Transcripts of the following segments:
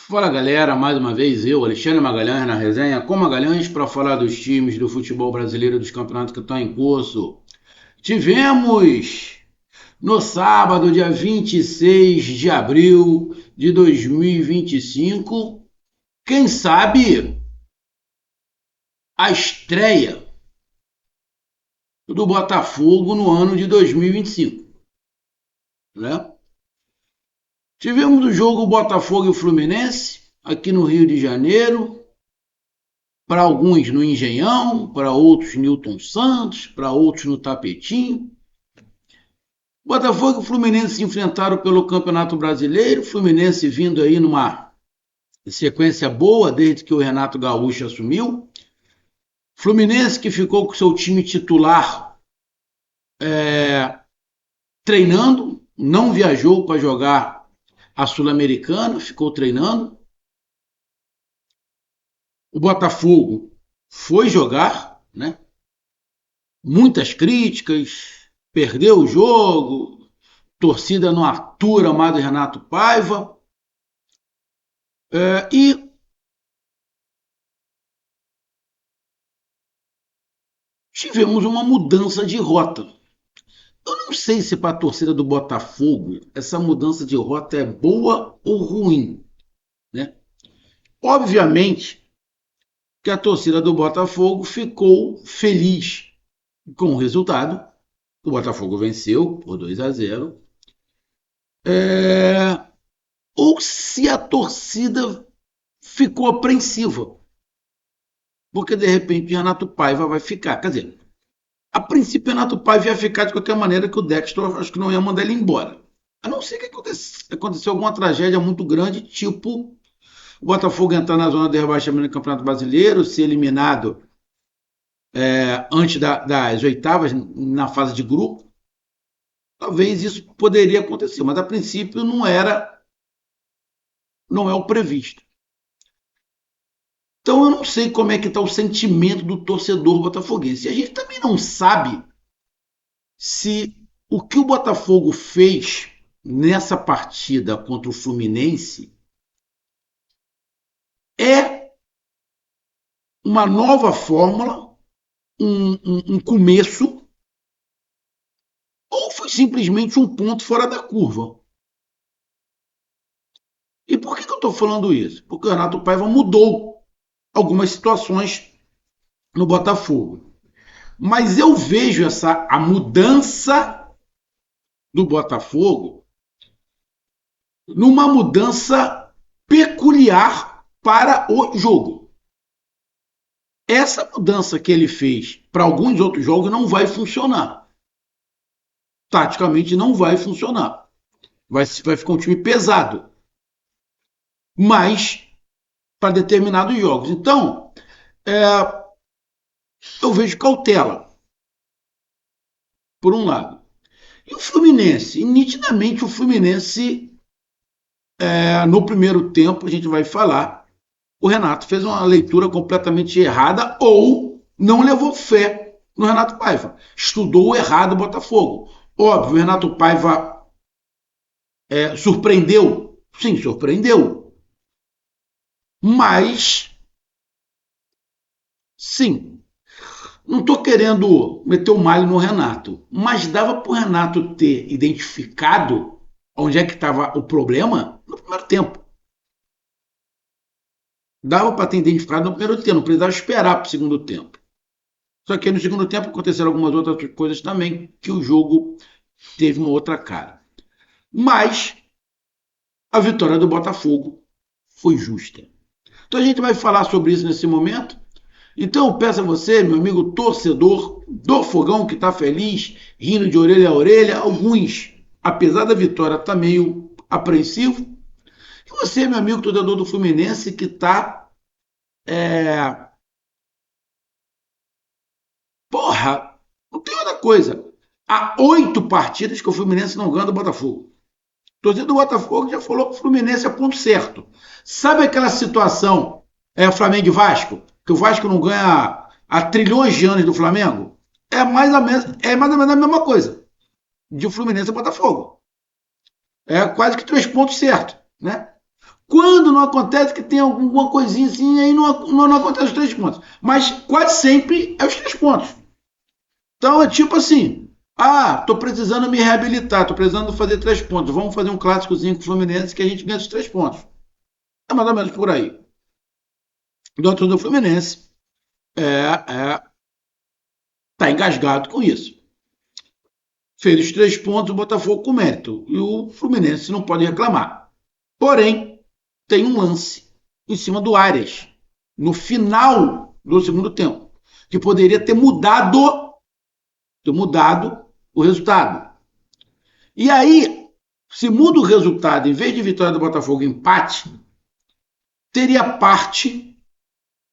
Fala galera, mais uma vez eu, Alexandre Magalhães, na resenha com Magalhães para falar dos times do futebol brasileiro, dos campeonatos que estão em curso. Tivemos no sábado, dia 26 de abril de 2025, quem sabe a estreia do Botafogo no ano de 2025, né? Tivemos o jogo Botafogo e Fluminense aqui no Rio de Janeiro. Para alguns no Engenhão, para outros Newton Santos, para outros no Tapetinho. Botafogo e Fluminense se enfrentaram pelo Campeonato Brasileiro, Fluminense vindo aí numa sequência boa desde que o Renato Gaúcho assumiu. Fluminense que ficou com seu time titular treinando, não viajou para jogar a Sul-Americana, ficou treinando. O Botafogo foi jogar, né? Muitas críticas, perdeu o jogo, torcida não atura mais do Renato Paiva. E tivemos uma mudança de rota. Eu não sei se para a torcida do Botafogo essa mudança de rota é boa ou ruim, né? Obviamente que a torcida do Botafogo ficou feliz com o resultado. O Botafogo venceu por 2-0. Ou se a torcida ficou apreensiva, porque de repente o Renato Paiva vai ficar. Quer dizer, a princípio o Renato Paiva ia ficar de qualquer maneira, que o Dexter acho que não ia mandar ele embora. A não ser que aconteceu alguma tragédia muito grande, tipo o Botafogo entrar na zona de rebaixamento do Campeonato Brasileiro, ser eliminado antes das oitavas, na fase de grupo. Talvez isso poderia acontecer, mas a princípio não é o previsto. Então eu não sei como é que está o sentimento do torcedor botafoguense. E a gente também não sabe se o que o Botafogo fez nessa partida contra o Fluminense é uma nova fórmula, um começo, ou foi simplesmente um ponto fora da curva. E por que eu estou falando isso? Porque o Renato Paiva mudou algumas situações no Botafogo. Mas eu vejo a mudança do Botafogo numa mudança peculiar para o jogo. Essa mudança que ele fez para alguns outros jogos não vai funcionar. Taticamente não vai funcionar. Vai ficar um time pesado. Mas para determinados jogos. Então, eu vejo cautela, por um lado. E o Fluminense? Nitidamente o Fluminense, no primeiro tempo, a gente vai falar, o Renato fez uma leitura completamente errada ou não levou fé no Renato Paiva. Estudou errado o Botafogo. Óbvio, o Renato Paiva surpreendeu? Sim, surpreendeu. Mas, sim, não estou querendo meter o malho no Renato, mas dava para o Renato ter identificado onde é que estava o problema no primeiro tempo. Dava para ter identificado no primeiro tempo, não precisava esperar para o segundo tempo. Só que no segundo tempo aconteceram algumas outras coisas também, que o jogo teve uma outra cara. Mas a vitória do Botafogo foi justa. Então a gente vai falar sobre isso nesse momento. Então eu peço a você, meu amigo torcedor do Fogão, que está feliz, rindo de orelha a orelha, alguns, apesar da vitória, tá meio apreensivo. E você, meu amigo torcedor do Fluminense, que está porra, não tem outra coisa. Há 8 partidas que o Fluminense não ganha do Botafogo. O torcedor do Botafogo já falou que o Fluminense é ponto certo. Sabe aquela situação, Flamengo e Vasco, que o Vasco não ganha há trilhões de anos do Flamengo? É mais ou menos a mesma coisa. De Fluminense e Botafogo. É quase que 3 pontos certos, né? Quando não acontece, que tem alguma coisinha assim, aí não acontece os 3 pontos. Mas quase sempre é os 3 pontos. Então é tipo assim, tô precisando me reabilitar, tô precisando fazer 3 pontos. Vamos fazer um clássicozinho com o Fluminense que a gente ganha os 3 pontos. É mais ou menos por aí. Dentro do Fluminense, tá engasgado com isso. Fez os 3 pontos, o Botafogo com mérito. E o Fluminense não pode reclamar. Porém, tem um lance em cima do Arias, no final do segundo tempo, que poderia ter mudado o resultado. E aí, se muda o resultado, em vez de vitória do Botafogo, empate, teria parte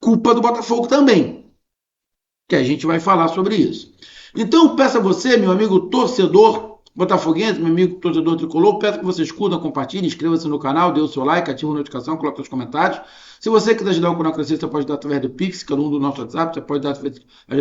culpa do Botafogo também, que a gente vai falar sobre isso. Então, peço a você, meu amigo torcedor botafoguense, meu amigo torcedor tricolor, peço que você escuta, compartilhe, inscreva-se no canal, dê o seu like, ative a notificação, coloque seus comentários. Se você quiser ajudar o canal a crescer, você pode ajudar através do Pix, que é o número do nosso WhatsApp, você pode ajudar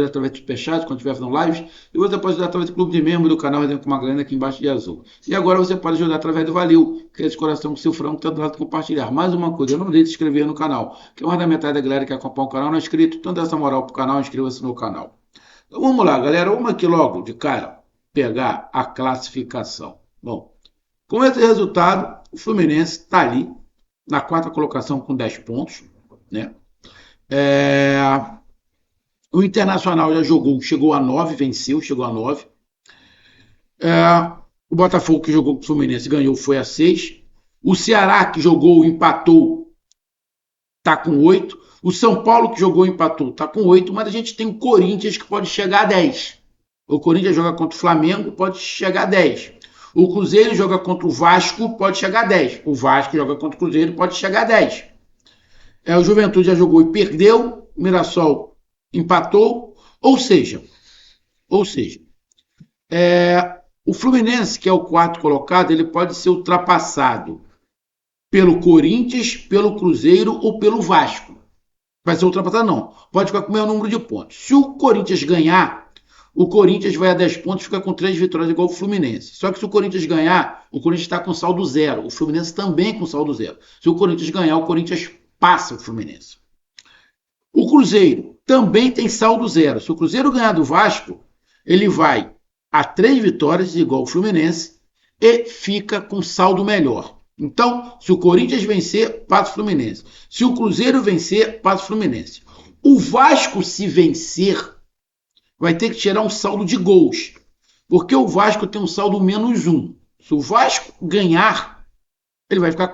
através do Superchat, quando estiver fazendo lives, e você pode ajudar através do clube de membro do canal Resenha com uma Grana aqui embaixo de azul. E agora você pode ajudar através do Valeu, que é esse coração com seu frango, que está do lado de compartilhar. Mais uma coisa, não deixe de se inscrever no canal, que mais da metade da galera que acompanha o canal não é inscrito, então dá essa moral pro canal, inscreva-se no canal. Então vamos lá, galera, vamos aqui logo de cara pegar a classificação. Bom, com esse resultado, o Fluminense está ali na 4ª colocação com 10 pontos, né? O Internacional já jogou, chegou a 9, venceu, chegou a 9. O Botafogo que jogou com o Fluminense ganhou, foi a 6. O Ceará que jogou, empatou, está com 8. O São Paulo que jogou, empatou, está com 8. Mas a gente tem o Corinthians que pode chegar a 10. O Corinthians joga contra o Flamengo, pode chegar a 10. O Cruzeiro joga contra o Vasco, pode chegar a 10. O Vasco joga contra o Cruzeiro, pode chegar a 10. O Juventude já jogou e perdeu. O Mirassol empatou. Ou seja, o Fluminense, que é o 4º colocado, ele pode ser ultrapassado pelo Corinthians, pelo Cruzeiro ou pelo Vasco. Vai ser ultrapassado, não. Pode ficar com o mesmo número de pontos. Se o Corinthians ganhar, o Corinthians vai a 10 pontos e fica com 3 vitórias igual o Fluminense. Só que se o Corinthians ganhar, o Corinthians está com saldo 0. O Fluminense também com saldo 0. Se o Corinthians ganhar, o Corinthians passa o Fluminense. O Cruzeiro também tem saldo 0. Se o Cruzeiro ganhar do Vasco, ele vai a 3 vitórias igual o Fluminense e fica com saldo melhor. Então, se o Corinthians vencer, passa o Fluminense. Se o Cruzeiro vencer, passa o Fluminense. O Vasco, se vencer, vai ter que tirar um saldo de gols, porque o Vasco tem um saldo menos 1. Se o Vasco ganhar, ele vai ficar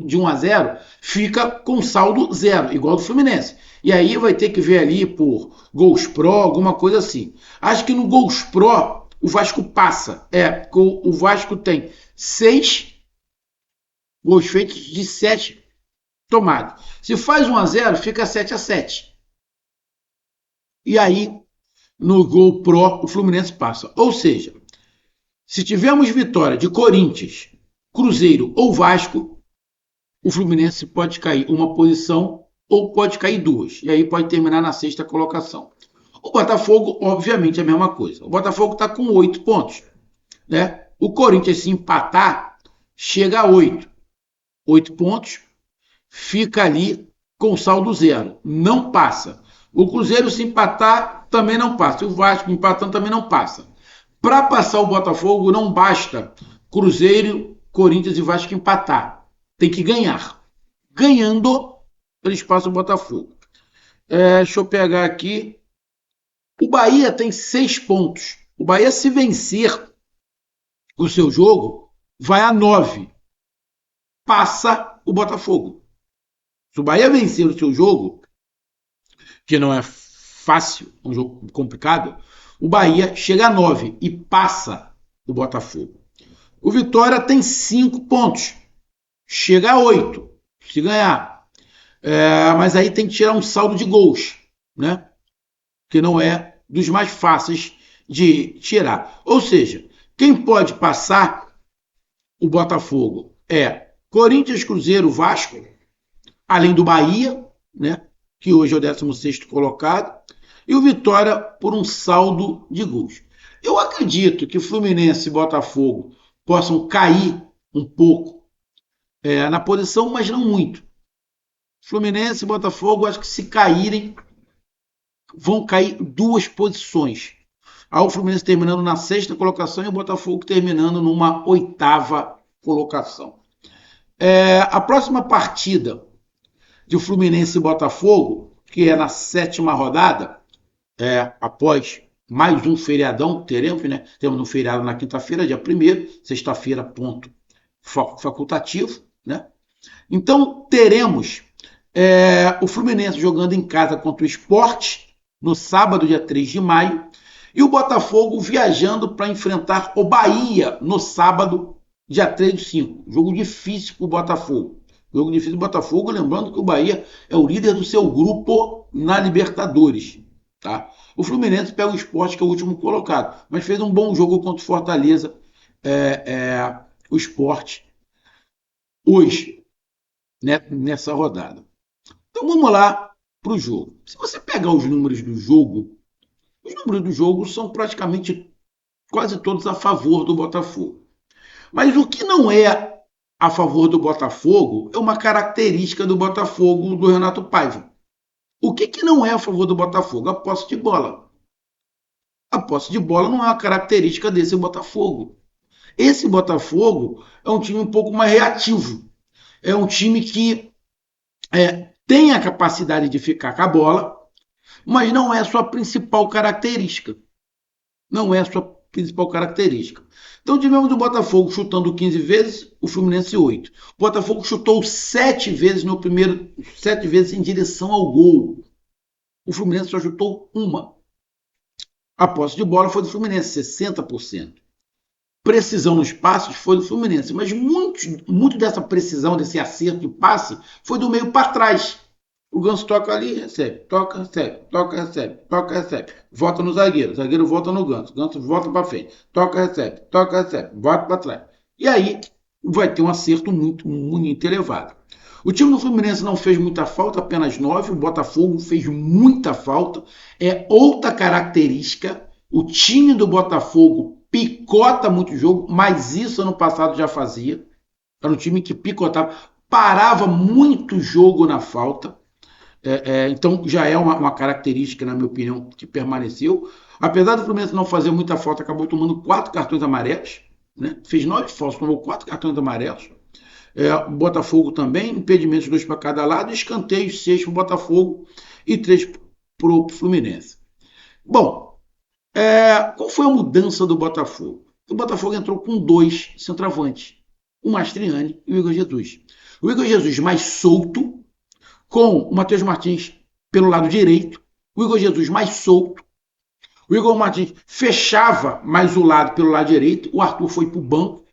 de 1 a 0, fica com saldo 0, igual do Fluminense. E aí vai ter que ver ali por gols pro, alguma coisa assim. Acho que no gols pro, o Vasco passa. Porque o Vasco tem 6 gols feitos de 7 tomados. Se faz 1 a 0, fica 7 a 7. E aí, no gol pro, o Fluminense passa. Ou seja, se tivermos vitória de Corinthians, Cruzeiro ou Vasco, o Fluminense pode cair uma posição ou pode cair 2. E aí pode terminar na 6ª colocação. O Botafogo, obviamente, é a mesma coisa. O Botafogo está com 8 pontos. Né? O Corinthians, se empatar, chega a 8. 8 pontos, fica ali com saldo 0. Não passa. O Cruzeiro, se empatar, também não passa. O Vasco, empatando, também não passa. Para passar o Botafogo, não basta Cruzeiro, Corinthians e Vasco empatar. Tem que ganhar. Ganhando, eles passam o Botafogo. Deixa eu pegar aqui. O Bahia tem 6 pontos. O Bahia, se vencer o seu jogo, vai a 9. Passa o Botafogo. Se o Bahia vencer o seu jogo, que não é fácil, é um jogo complicado, o Bahia chega a 9 e passa o Botafogo. O Vitória tem 5 pontos. Chega a 8, se ganhar. Mas aí tem que tirar um saldo de gols, né? Que não é dos mais fáceis de tirar. Ou seja, quem pode passar o Botafogo é Corinthians, Cruzeiro, Vasco, além do Bahia, né? Que hoje é o 16º colocado, e o Vitória por um saldo de gols. Eu acredito que Fluminense e Botafogo possam cair um pouco na posição, mas não muito. Fluminense e Botafogo, acho que se caírem, vão cair 2 posições. O Fluminense terminando na 6ª colocação e o Botafogo terminando numa 8ª colocação. A próxima partida de Fluminense e Botafogo, que é na 7ª rodada, após mais um feriadão, teremos, né? Temos um feriado na quinta-feira, dia 1º, sexta-feira, ponto facultativo, né? Então, teremos o Fluminense jogando em casa contra o Sport, no sábado, dia 3 de maio, e o Botafogo viajando para enfrentar o Bahia no sábado, dia 3 de 5. Jogo difícil para o Botafogo. Jogo difícil para o Botafogo, lembrando que o Bahia é o líder do seu grupo na Libertadores. Tá? O Fluminense pega o Sport, que é o último colocado, mas fez um bom jogo contra o Fortaleza, o Sport, hoje, né, nessa rodada. Então vamos lá para o jogo. Se você pegar os números do jogo são praticamente quase todos a favor do Botafogo. Mas o que não é a favor do Botafogo é uma característica do Botafogo do Renato Paiva. O que não é a favor do Botafogo? A posse de bola. A posse de bola não é uma característica desse Botafogo. Esse Botafogo é um time um pouco mais reativo. É um time que tem a capacidade de ficar com a bola, mas não é a sua principal característica. Não é a sua principal característica. Então tivemos o Botafogo chutando 15 vezes, o Fluminense 8. O Botafogo chutou 7 vezes no primeiro, 7 vezes em direção ao gol. O Fluminense só chutou uma. A posse de bola foi do Fluminense, 60%. Precisão nos passes foi do Fluminense, mas muito dessa precisão, desse acerto de passe, foi do meio para trás. O Ganso toca ali, recebe, toca, recebe, toca, recebe, toca, recebe. Volta no zagueiro, o zagueiro volta no Ganso, Ganso volta para frente, toca, recebe, volta para trás. E aí vai ter um acerto muito elevado. O time do Fluminense não fez muita falta, apenas 9. O Botafogo fez muita falta. É outra característica. O time do Botafogo picota muito jogo, mas isso ano passado já fazia. Era um time que picotava, parava muito jogo na falta. Então já é uma característica, na minha opinião, que permaneceu. Apesar do Fluminense não fazer muita falta, acabou tomando 4 cartões amarelos. Né? Fez 9 faltas, tomou 4 cartões amarelos. O Botafogo também, impedimentos 2 para cada lado, escanteios 6 para o Botafogo e 3 para o Fluminense. Bom, qual foi a mudança do Botafogo? O Botafogo entrou com 2 centroavantes, o Mastriani e o Igor Jesus. O Igor Jesus mais solto, com o Matheus Martins pelo lado direito, o Igor Jesus mais solto, o Igor Martins fechava mais o lado pelo lado direito, o Arthur foi para o banco,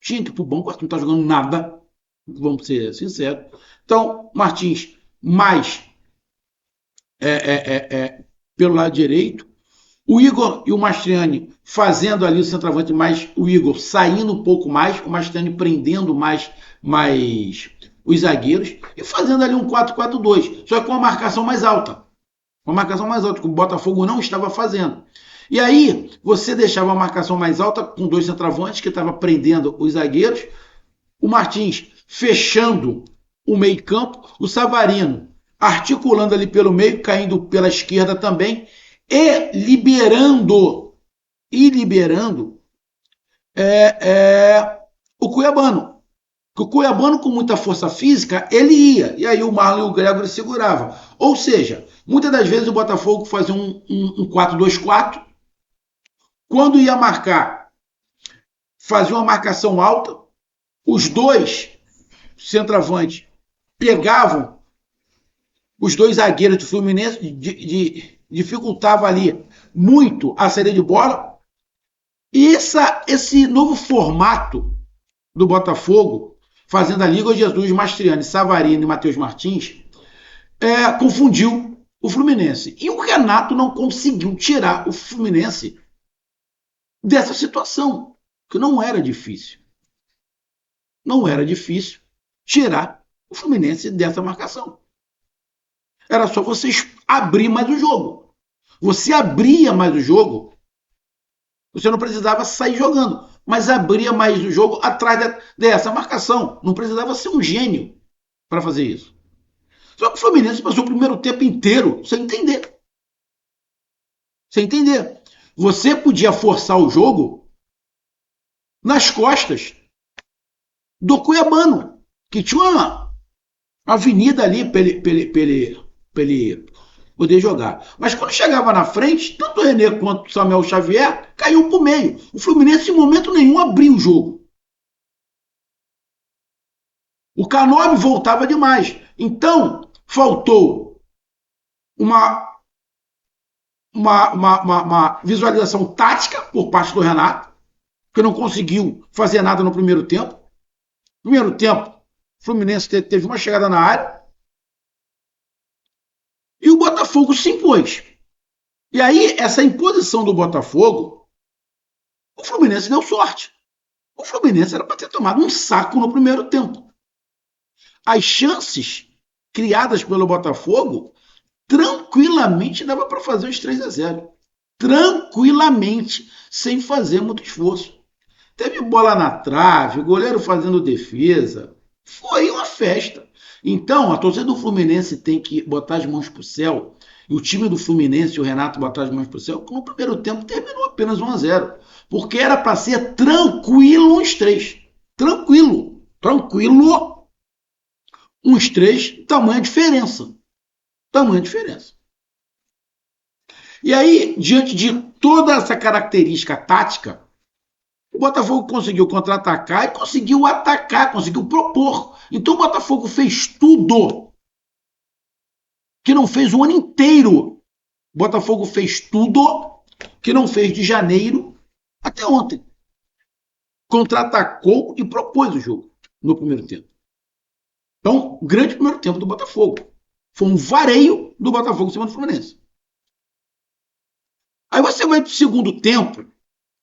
tinha que ir para o banco, o Arthur não está jogando nada, vamos ser sinceros. Então, Martins mais pelo lado direito, o Igor e o Mastriani fazendo ali o centroavante mais, o Igor saindo um pouco mais, o Mastriani prendendo mais os zagueiros e fazendo ali um 4-4-2, só que com uma marcação mais alta. Uma marcação mais alta, que o Botafogo não estava fazendo. E aí, você deixava uma marcação mais alta com 2 centroavantes que estavam prendendo os zagueiros, o Martins fechando o meio campo, o Savarino articulando ali pelo meio, caindo pela esquerda também, e liberando o Cuiabano. O Cuiabano, com muita força física, ele ia, e aí o Marlon e o Gregory seguravam. Ou seja, muitas das vezes o Botafogo fazia um 4-2-4, quando ia marcar, fazia uma marcação alta, os 2 centroavantes pegavam os 2 zagueiros do Fluminense, dificultava ali muito a saída de bola. E esse novo formato do Botafogo, fazendo a Liga Jesus, Mastriani, Savarino e Matheus Martins, confundiu o Fluminense. E o Renato não conseguiu tirar o Fluminense dessa situação, que não era difícil. Não era difícil tirar o Fluminense dessa marcação. Era só você abrir mais o jogo. Você abria mais o jogo, você não precisava sair jogando. mas abria mais o jogo atrás dessa marcação. Não precisava ser um gênio para fazer isso. Só que o Fluminense passou o primeiro tempo inteiro sem entender. Sem entender. Você podia forçar o jogo nas costas do Cuiabano, que tinha uma avenida ali para ele poder jogar. Mas quando chegava na frente, tanto o René quanto o Samuel Xavier caiu para o meio. O Fluminense, em momento nenhum, abriu o jogo. O Canobi voltava demais. Então, faltou uma visualização tática por parte do Renato, que não conseguiu fazer nada no primeiro tempo. Primeiro tempo, o Fluminense teve uma chegada na área e o Botafogo se impôs. E aí, essa imposição do Botafogo, o Fluminense deu sorte. O Fluminense era para ter tomado um saco no primeiro tempo. As chances criadas pelo Botafogo, tranquilamente dava para fazer os 3-0. Tranquilamente, sem fazer muito esforço. Teve bola na trave, o goleiro fazendo defesa. Foi uma festa. Então, a torcida do Fluminense tem que botar as mãos pro céu. E o time do Fluminense e o Renato botar as mãos pro céu, que no primeiro tempo terminou apenas 1-0. Porque era para ser tranquilo uns 3. Tranquilo. Tranquilo. Uns 3, tamanha diferença. Tamanha diferença. E aí, diante de toda essa característica tática, o Botafogo conseguiu contra-atacar e conseguiu atacar, conseguiu propor. Então o Botafogo fez tudo que não fez o ano inteiro. O Botafogo fez tudo que não fez de janeiro até ontem. Contra-atacou e propôs o jogo no primeiro tempo. Então, grande primeiro tempo do Botafogo. Foi um vareio do Botafogo em cima do Fluminense. Aí você vai para o segundo tempo,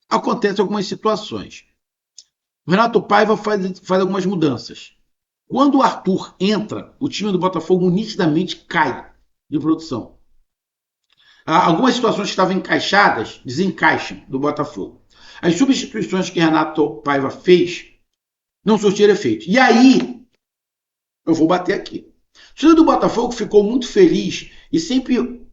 acontecem algumas situações. O Renato Paiva faz algumas mudanças. Quando o Arthur entra, o time do Botafogo nitidamente cai de produção. Algumas situações que estavam encaixadas desencaixam do Botafogo. As substituições que Renato Paiva fez não surtiram efeito. E aí, eu vou bater aqui. O time do Botafogo ficou muito feliz e sempre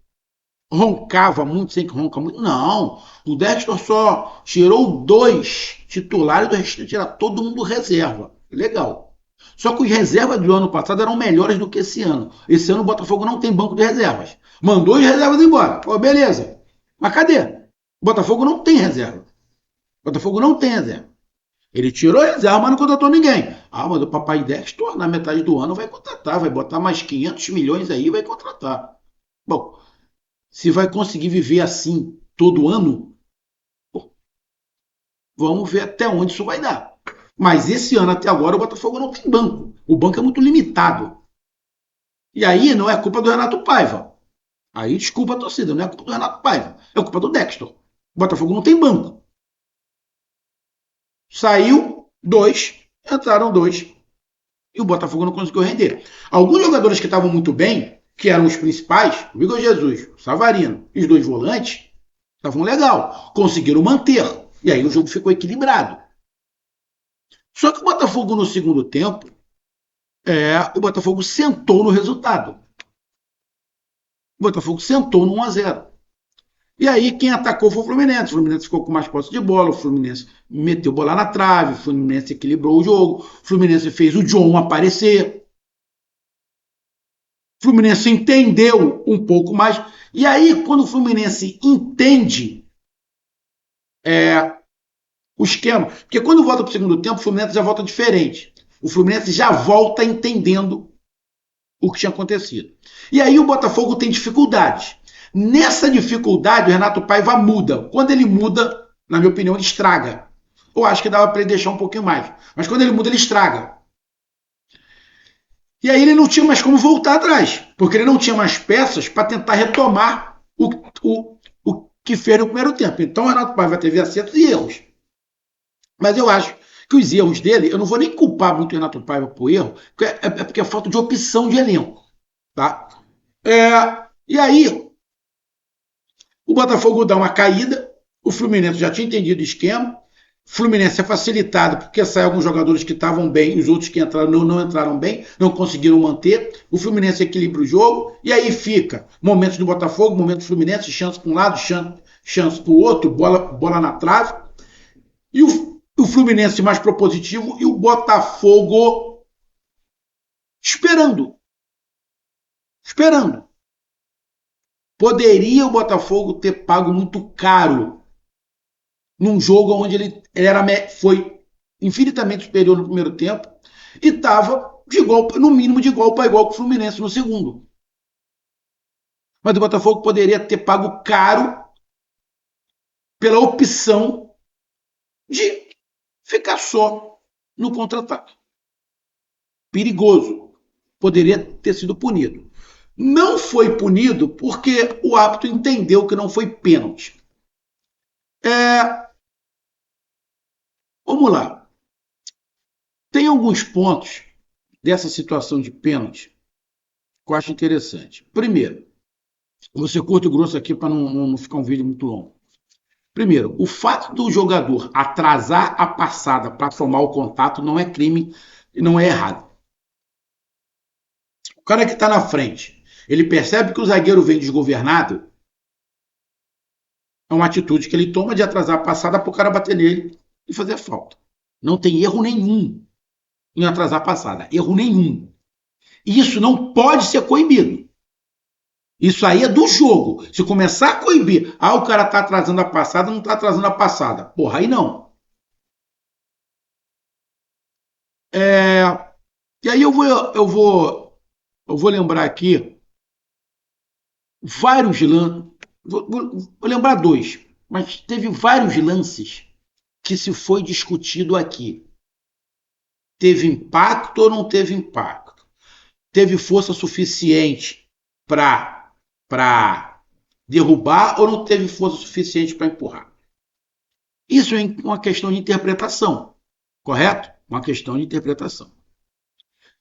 roncava muito, sempre ronca muito. Não, o Dexter só tirou 2 titulares, do resto tira todo mundo reserva. Legal. Só que os reservas do ano passado eram melhores do que esse ano. Esse ano o Botafogo não tem banco de reservas. Mandou as reservas embora. Pô, beleza. Mas cadê? O Botafogo não tem reserva. O Botafogo não tem reserva. Ele tirou a reserva, mas não contratou ninguém. Ah, mas o papai Dexter, na metade do ano, vai contratar. Vai botar mais 500 milhões aí e vai contratar. Bom, se vai conseguir viver assim todo ano, pô, vamos ver até onde isso vai dar. Mas esse ano até agora o Botafogo não tem banco. O banco é muito limitado. E aí não é culpa do Renato Paiva. Aí desculpa a torcida, não é culpa do Renato Paiva. É culpa do Dexter. O Botafogo não tem banco. Saiu 2, entraram 2. E o Botafogo não conseguiu render. Alguns jogadores que estavam muito bem, que eram os principais, o Igor Jesus, o Savarino e os 2 volantes, estavam legal. Conseguiram manter. E aí o jogo ficou equilibrado. Só que o Botafogo no segundo tempo, o Botafogo sentou no resultado. O Botafogo sentou no 1-0. E aí quem atacou foi o Fluminense. O Fluminense ficou com mais posse de bola, o Fluminense meteu bola na trave, o Fluminense equilibrou o jogo, o Fluminense fez o John aparecer. O Fluminense entendeu um pouco mais. E aí, quando o Fluminense entende o esquema, porque quando volta para o segundo tempo, o Fluminense já volta diferente. O Fluminense já volta entendendo o que tinha acontecido. E aí o Botafogo tem dificuldades. Nessa dificuldade, o Renato Paiva muda. Quando ele muda, na minha opinião, ele estraga. Eu acho que dava para ele deixar um pouquinho mais. Mas quando ele muda, ele estraga. E aí ele não tinha mais como voltar atrás. Porque ele não tinha mais peças para tentar retomar o que fez no primeiro tempo. Então o Renato Paiva teve acertos e erros. Mas eu acho que os erros dele, eu não vou nem culpar muito o Renato Paiva por erro, porque é falta de opção de elenco. Tá? E aí, o Botafogo dá uma caída, o Fluminense já tinha entendido o esquema, Fluminense é facilitado porque saem alguns jogadores que estavam bem, os outros que entraram não entraram bem, não conseguiram manter. O Fluminense equilibra o jogo e aí fica momentos do Botafogo, momentos do Fluminense, chance para um lado, chance para o outro, bola na trave. E o Fluminense mais propositivo e o Botafogo esperando. Esperando. Poderia o Botafogo ter pago muito caro num jogo onde foi infinitamente superior no primeiro tempo e estava no mínimo de igual para igual com o Fluminense no segundo. Mas o Botafogo poderia ter pago caro pela opção de ficar só no contra-ataque. Perigoso. Poderia ter sido punido. Não foi punido porque o árbitro entendeu que não foi pênalti. Vamos lá. Tem alguns pontos dessa situação de pênalti que eu acho interessante. Primeiro, vou ser curto e grosso aqui para não ficar um vídeo muito longo. Primeiro, o fato do jogador atrasar a passada para tomar o contato não é crime e não é errado. O cara que está na frente, ele percebe que o zagueiro vem desgovernado, é uma atitude que ele toma de atrasar a passada para o cara bater nele e fazer a falta. Não tem erro nenhum em atrasar a passada. Erro nenhum. Isso não pode ser coibido. Isso aí é do jogo. Se começar a coibir, o cara tá atrasando a passada, não tá atrasando a passada. Porra, aí não. E aí eu vou lembrar aqui vários lances. Vou lembrar dois, mas teve vários lances que se foi discutido aqui. Teve impacto ou não teve impacto? Teve força suficiente para derrubar ou não teve força suficiente para empurrar? Isso é uma questão de interpretação, correto? Uma questão de interpretação.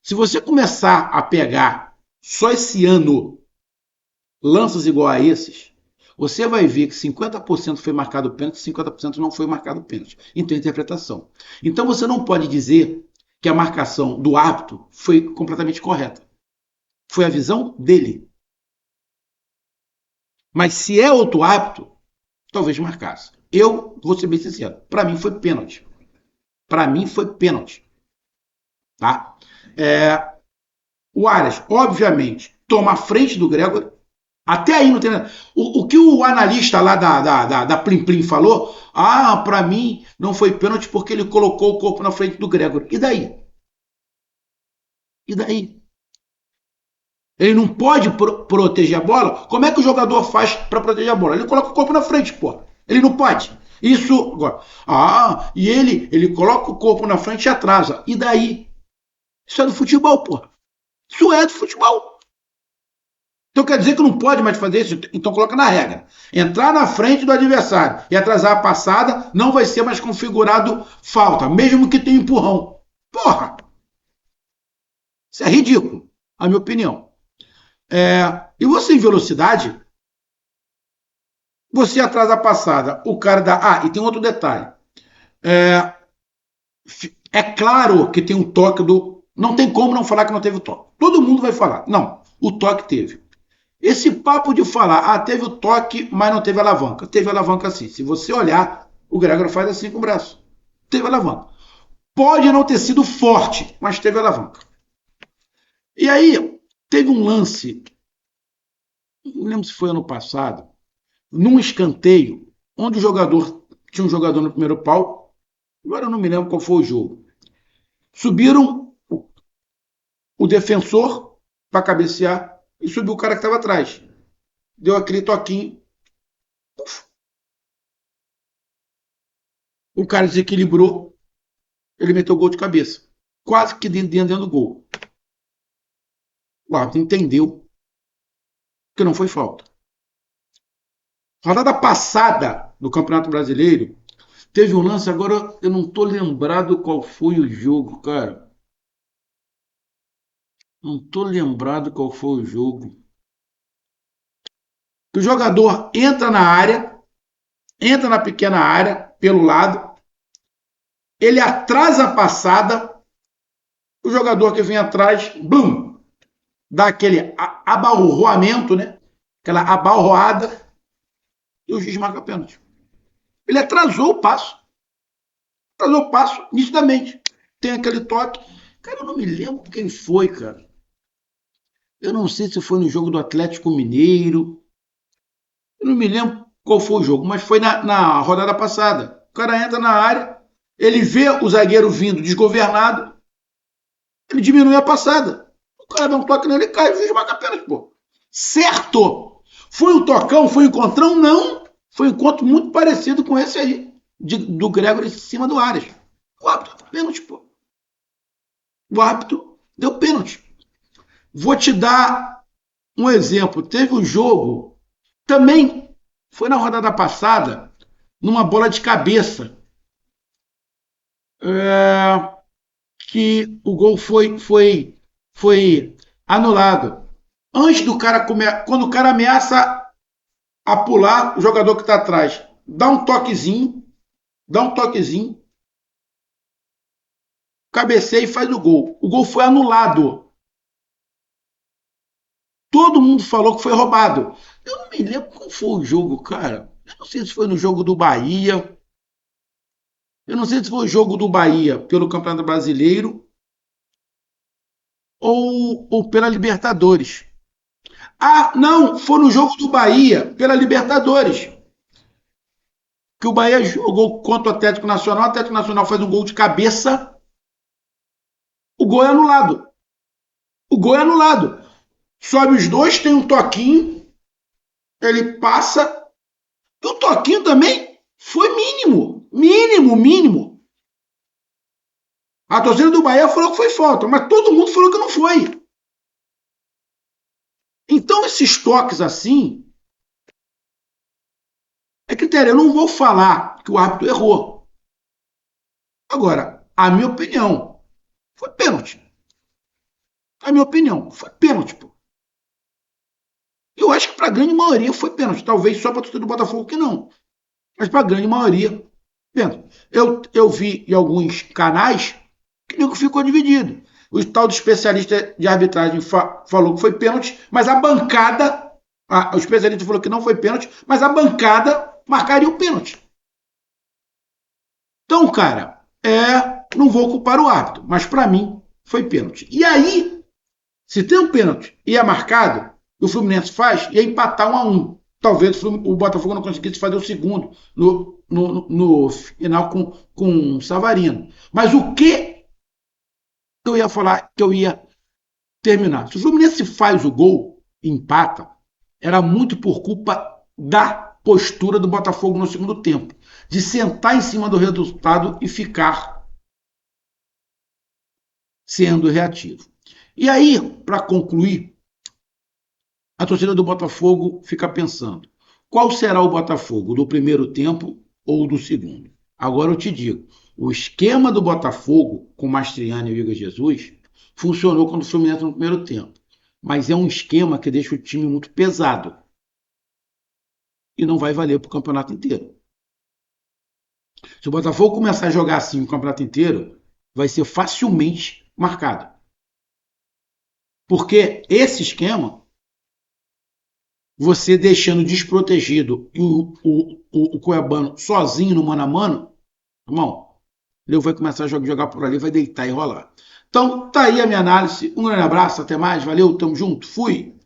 Se você começar a pegar só esse ano lances igual a esses, você vai ver que 50% foi marcado pênalti e 50% não foi marcado pênalti. Então, interpretação. Então, você não pode dizer que a marcação do árbitro foi completamente correta. Foi a visão dele. Mas se é outro árbitro, talvez marcasse. Eu vou ser bem sincero. Para mim foi pênalti. Para mim foi pênalti. Tá? O Arias, obviamente, toma a frente do Gregor. Até aí não tem nada. O que o analista lá da Plim Plim falou, para mim não foi pênalti porque ele colocou o corpo na frente do Gregor. E daí? E daí? Ele não pode proteger a bola? Como é que o jogador faz para proteger a bola? Ele coloca o corpo na frente, pô. Ele não pode. Isso. E ele coloca o corpo na frente e atrasa. E daí? Isso é do futebol, pô. Isso é do futebol. Então quer dizer que não pode mais fazer isso? Então coloca na regra. Entrar na frente do adversário e atrasar a passada não vai ser mais configurado falta, mesmo que tenha empurrão. Porra! Isso é ridículo, a minha opinião. E você em velocidade, você atrasa a passada, o cara dá... e tem outro detalhe. É claro que tem um toque do... Não tem como não falar que não teve o toque. Todo mundo vai falar. Não, o toque teve. Esse papo de falar, teve o toque, mas não teve alavanca. Teve alavanca sim. Se você olhar, o Gregor faz assim com o braço. Teve alavanca. Pode não ter sido forte, mas teve alavanca. E aí, teve um lance, não lembro se foi ano passado, num escanteio, onde tinha um jogador no primeiro pau, agora eu não me lembro qual foi o jogo. Subiram o defensor para cabecear e subiu o cara que estava atrás. Deu aquele toquinho. Puf. O cara desequilibrou, ele meteu o gol de cabeça. Quase que dentro do gol. O árbitro entendeu que não foi falta. Rodada passada do Campeonato Brasileiro, teve um lance, agora eu não tô lembrado qual foi o jogo, cara. Não tô lembrado qual foi o jogo. O jogador entra na área, entra na pequena área, pelo lado, ele atrasa a passada, o jogador que vem atrás, blum, dá aquele abalroamento, né? Aquela abalroada, e o juiz marca pênalti. Ele atrasou o passo nitidamente. Tem aquele toque. Cara, eu não me lembro quem foi, cara. Eu não sei se foi no jogo do Atlético Mineiro. Eu não me lembro qual foi o jogo, mas foi na rodada passada. O cara entra na área, ele vê o zagueiro vindo desgovernado, ele diminui a passada. O cara dá um toque nele e cai, o juiz marca pênalti, pô. Certo! Foi um tocão, foi um encontrão? Não. Foi um encontro muito parecido com esse aí, do Gregory em cima do Arias. O árbitro deu pênalti, pô. O árbitro deu pênalti. Vou te dar um exemplo. Teve um jogo, também foi na rodada passada, numa bola de cabeça, que o gol foi anulado. Antes do cara quando o cara ameaça a pular, o jogador que está atrás dá um toquezinho, cabeceia e faz o gol. O gol foi anulado. Todo mundo falou que foi roubado. Eu não me lembro qual foi o jogo, cara. Eu não sei se foi no jogo do Bahia. Eu não sei se foi o jogo do Bahia pelo Campeonato Brasileiro ou pela Libertadores. Ah, não, foi no jogo do Bahia pela Libertadores. Que o Bahia jogou contra o o Atlético Nacional faz um gol de cabeça, o gol é anulado. O gol é anulado. Sobe os dois, tem um toquinho, ele passa. E o toquinho também foi mínimo. Mínimo, mínimo. A torcida do Bahia falou que foi falta, mas todo mundo falou que não foi. Então, esses toques assim é critério. Eu não vou falar que o árbitro errou. Agora, a minha opinião, foi pênalti. A minha opinião, foi pênalti, pô. Eu acho que para a grande maioria foi pênalti. Talvez só para a torcida do Botafogo que não. Mas para a grande maioria, pênalti. Eu vi em alguns canais que o ficou dividido. O tal do especialista de arbitragem falou que foi pênalti, mas a bancada, o especialista falou que não foi pênalti, mas a bancada marcaria o pênalti. Então, cara, não vou culpar o árbitro, mas para mim foi pênalti. E aí, se tem um pênalti e é marcado, o Fluminense faz, ia empatar 1-1. Talvez o Botafogo não conseguisse fazer o segundo no final com o Savarino. Mas o que eu ia falar, que eu ia terminar? Se o Fluminense faz o gol e empata, era muito por culpa da postura do Botafogo no segundo tempo. De sentar em cima do resultado e ficar sendo reativo. E aí, para concluir, a torcida do Botafogo fica pensando: qual será o Botafogo, do primeiro tempo ou do segundo? Agora eu te digo: o esquema do Botafogo com Mastriani e o Igor Jesus funcionou quando o Fluminense no primeiro tempo, mas é um esquema que deixa o time muito pesado e não vai valer para o campeonato inteiro. Se o Botafogo começar a jogar assim o campeonato inteiro, vai ser facilmente marcado. Porque esse esquema, você deixando desprotegido e o Cuiabano sozinho no mano a mano, irmão, ele vai começar a jogar por ali, vai deitar e rolar. Então, tá aí a minha análise. Um grande abraço, até mais, valeu, tamo junto, fui!